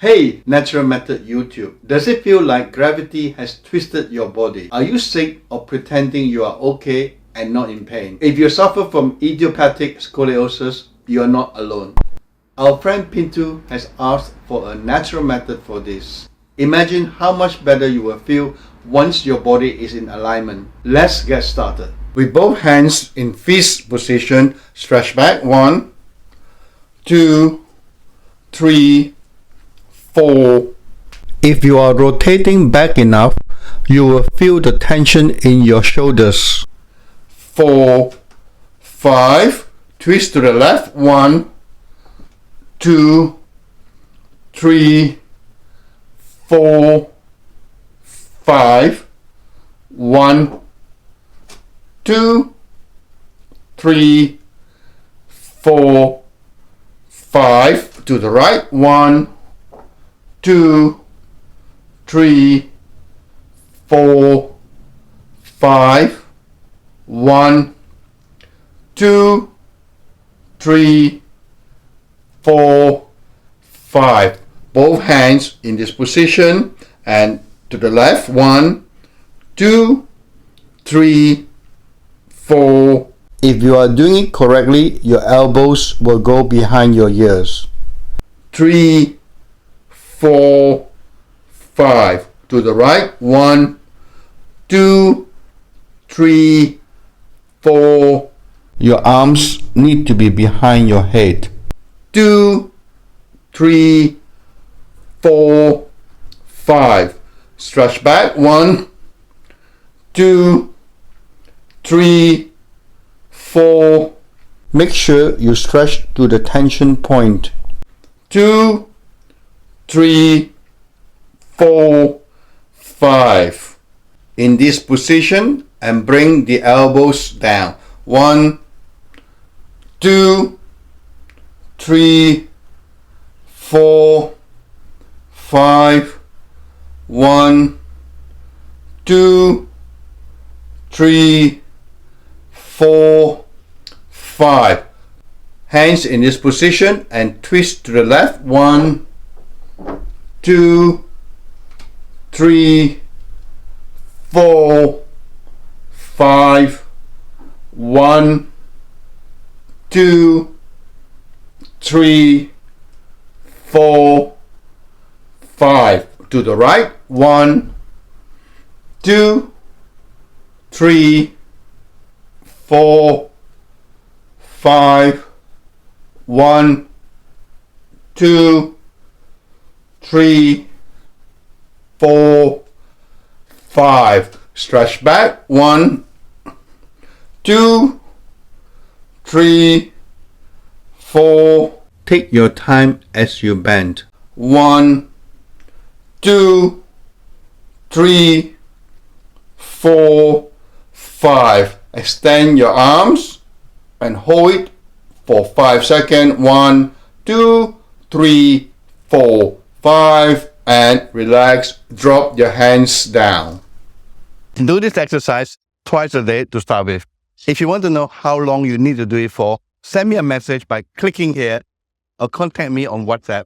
Hey, Natural Method YouTube. Does it feel like gravity has twisted your body? Are you sick or pretending you are okay and not in pain? If you suffer from idiopathic scoliosis, you are not alone. Our friend Pintu has asked for a natural method for this. Imagine how much better you will feel once your body is in alignment. Let's get started. With both hands in fist position, stretch back. 1, 2, 3, 4. If you are rotating back enough, you will feel the tension in your shoulders. 4, 5. Twist to the left. 1, 2, 3, 4, 5. 1, 2, 3, 4, 5. To the right. 1, 2, 3, 4, 5. 1, 2, 3, 4, 5. Both hands in this position and to the left. 1, 2, 3, 4. If you are doing it correctly, your elbows will go behind your ears. 3, 4, 5. To the right. 1, 2, 3, 4. Your arms need to be behind your head. 2, 3, 4, 5. Stretch back. 1, 2, 3, 4. Make sure you stretch to the tension point. 2, 3, 4, 5. In this position and bring the elbows down. 1, 2, 3, 4, 5. 1, 2, 3, 4, 5. Hands in this position and twist to the left. 1, 2, 3, 4, 5. 1, 2, 3, 4, 5. To the right. 1, 2, 3, 4, 5. 1, 2, 3, 4, 5. Stretch back. 1, 2, 3, 4. Take your time as you bend. 1, 2, 3, 4, 5. Extend your arms and hold it for 5 seconds. 1, 2, 3, 4, 5. And relax. Drop your hands down. Do this exercise twice a day to start with. If you want to know how long you need to do it for, send me a message by clicking here or contact me on WhatsApp.